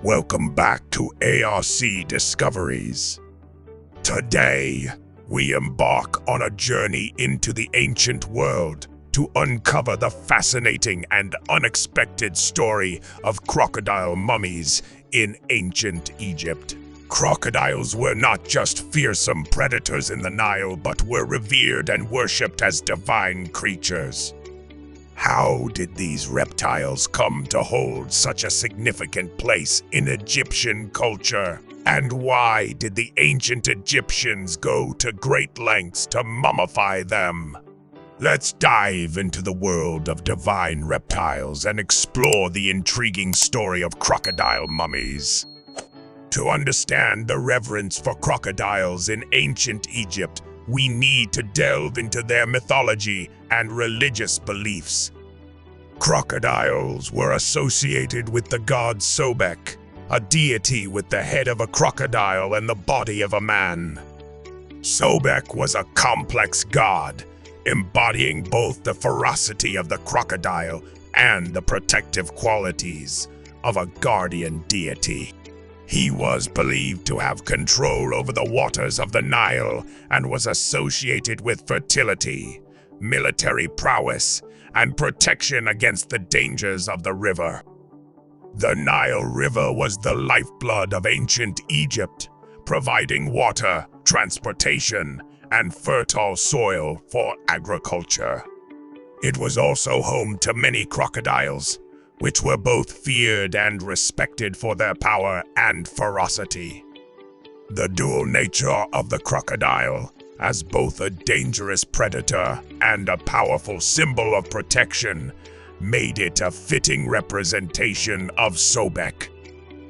Welcome back to ARC Discoveries. Today, we embark on a journey into the ancient world to uncover the fascinating and unexpected story of crocodile mummies in ancient Egypt. Crocodiles were not just fearsome predators in the Nile, but were revered and worshipped as divine creatures. How did these reptiles come to hold such a significant place in Egyptian culture? And why did the ancient Egyptians go to great lengths to mummify them? Let's dive into the world of divine reptiles and explore the intriguing story of crocodile mummies. To understand the reverence for crocodiles in ancient Egypt, we need to delve into their mythology and religious beliefs. Crocodiles were associated with the god Sobek, a deity with the head of a crocodile and the body of a man. Sobek was a complex god, embodying both the ferocity of the crocodile and the protective qualities of a guardian deity. He was believed to have control over the waters of the Nile and was associated with fertility, military prowess, and protection against the dangers of the river. The Nile River was the lifeblood of ancient Egypt, providing water, transportation, and fertile soil for agriculture. It was also home to many crocodiles, which were both feared and respected for their power and ferocity. The dual nature of the crocodile, as both a dangerous predator and a powerful symbol of protection, made it a fitting representation of Sobek.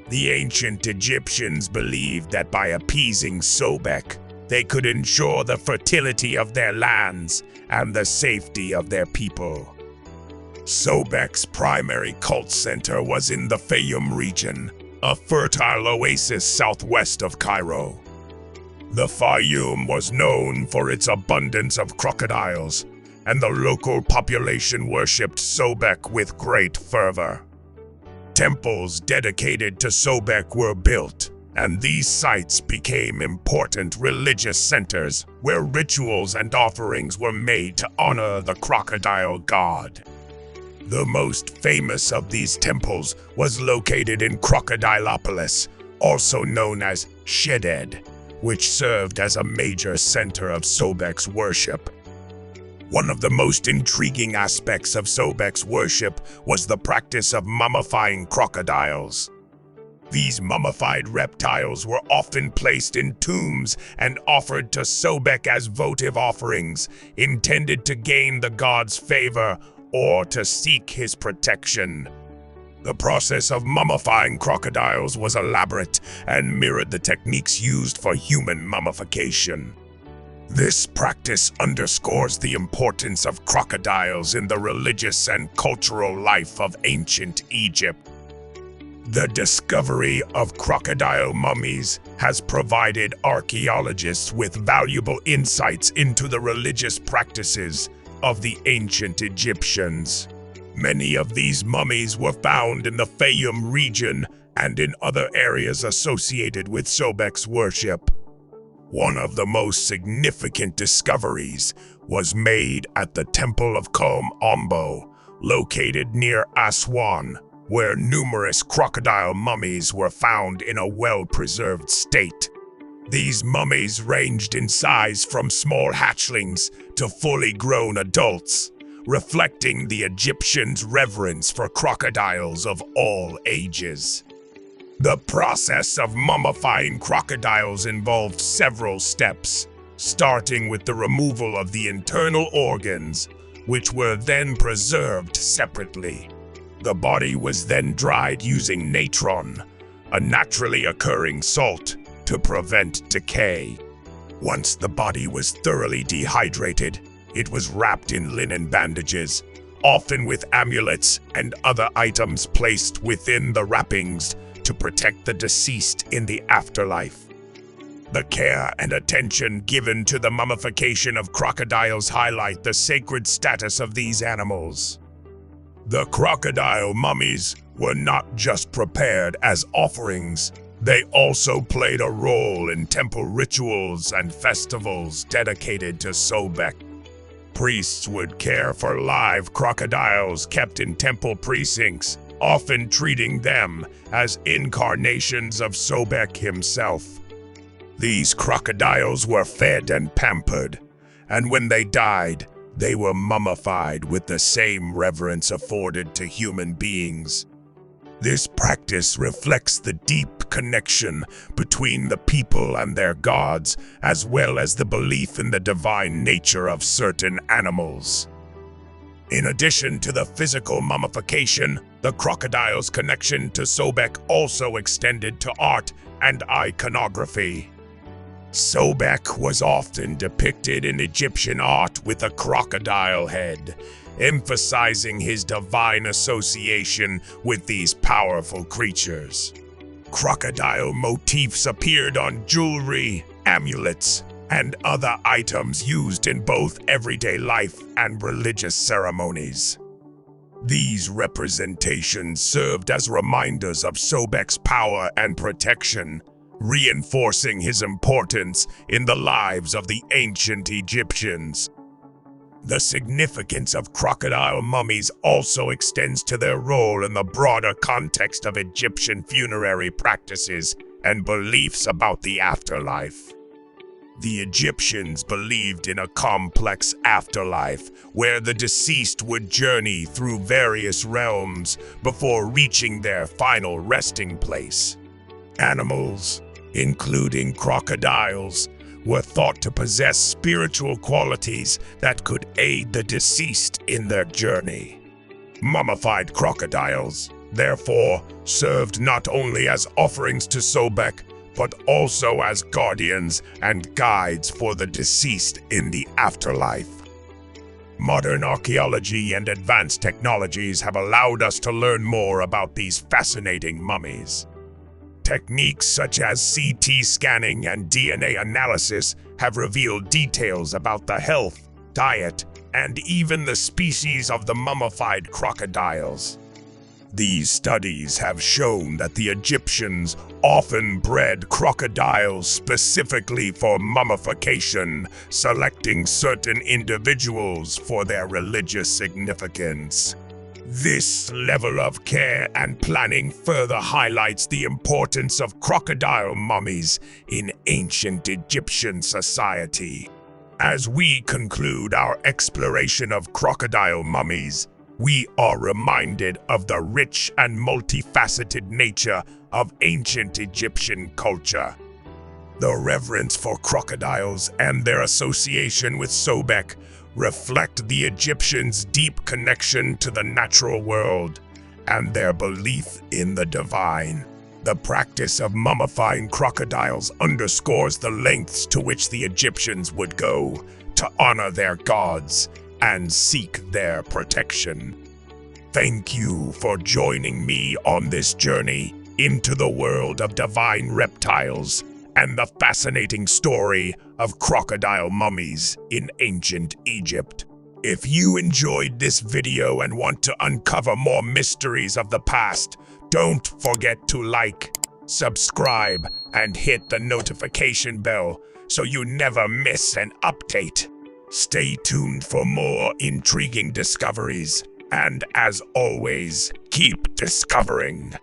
The ancient Egyptians believed that by appeasing Sobek, they could ensure the fertility of their lands and the safety of their people. Sobek's primary cult center was in the Fayum region, a fertile oasis southwest of Cairo. The Fayum was known for its abundance of crocodiles, and the local population worshipped Sobek with great fervor. Temples dedicated to Sobek were built, and these sites became important religious centers where rituals and offerings were made to honor the crocodile god. The most famous of these temples was located in Crocodilopolis, also known as Sheded, which served as a major center of Sobek's worship. One of the most intriguing aspects of Sobek's worship was the practice of mummifying crocodiles. These mummified reptiles were often placed in tombs and offered to Sobek as votive offerings, intended to gain the god's favor or to seek his protection. The process of mummifying crocodiles was elaborate and mirrored the techniques used for human mummification. This practice underscores the importance of crocodiles in the religious and cultural life of ancient Egypt. The discovery of crocodile mummies has provided archaeologists with valuable insights into the religious practices of the ancient Egyptians. Many of these mummies were found in the Fayum region and in other areas associated with Sobek's worship. One of the most significant discoveries was made at the Temple of Kom Ombo, located near Aswan, where numerous crocodile mummies were found in a well-preserved state. These mummies ranged in size from small hatchlings to fully grown adults, reflecting the Egyptians' reverence for crocodiles of all ages. The process of mummifying crocodiles involved several steps, starting with the removal of the internal organs, which were then preserved separately. The body was then dried using natron, a naturally occurring salt, to prevent decay. Once the body was thoroughly dehydrated, it was wrapped in linen bandages, often with amulets and other items placed within the wrappings to protect the deceased in the afterlife. The care and attention given to the mummification of crocodiles highlight the sacred status of these animals. The crocodile mummies were not just prepared as offerings, they also played a role in temple rituals and festivals dedicated to Sobek. Priests would care for live crocodiles kept in temple precincts, often treating them as incarnations of Sobek himself. These crocodiles were fed and pampered, and when they died, they were mummified with the same reverence afforded to human beings. This practice reflects the deep connection between the people and their gods, as well as the belief in the divine nature of certain animals. In addition to the physical mummification, the crocodile's connection to Sobek also extended to art and iconography. Sobek was often depicted in Egyptian art with a crocodile head, emphasizing his divine association with these powerful creatures. Crocodile motifs appeared on jewelry, amulets, and other items used in both everyday life and religious ceremonies. These representations served as reminders of Sobek's power and protection, reinforcing his importance in the lives of the ancient Egyptians. The significance of crocodile mummies also extends to their role in the broader context of Egyptian funerary practices and beliefs about the afterlife. The Egyptians believed in a complex afterlife where the deceased would journey through various realms before reaching their final resting place. Animals, including crocodiles, were thought to possess spiritual qualities that could aid the deceased in their journey. Mummified crocodiles, therefore, served not only as offerings to Sobek, but also as guardians and guides for the deceased in the afterlife. Modern archaeology and advanced technologies have allowed us to learn more about these fascinating mummies. Techniques such as CT scanning and DNA analysis have revealed details about the health, diet, and even the species of the mummified crocodiles. These studies have shown that the Egyptians often bred crocodiles specifically for mummification, selecting certain individuals for their religious significance. This level of care and planning further highlights the importance of crocodile mummies in ancient Egyptian society. As we conclude our exploration of crocodile mummies, we are reminded of the rich and multifaceted nature of ancient Egyptian culture. The reverence for crocodiles and their association with Sobek reflect the Egyptians' deep connection to the natural world and their belief in the divine. The practice of mummifying crocodiles underscores the lengths to which the Egyptians would go to honor their gods and seek their protection. Thank you for joining me on this journey into the world of divine reptiles and the fascinating story of crocodile mummies in ancient Egypt. If you enjoyed this video and want to uncover more mysteries of the past, don't forget to like, subscribe, and hit the notification bell so you never miss an update. Stay tuned for more intriguing discoveries, and as always, keep discovering.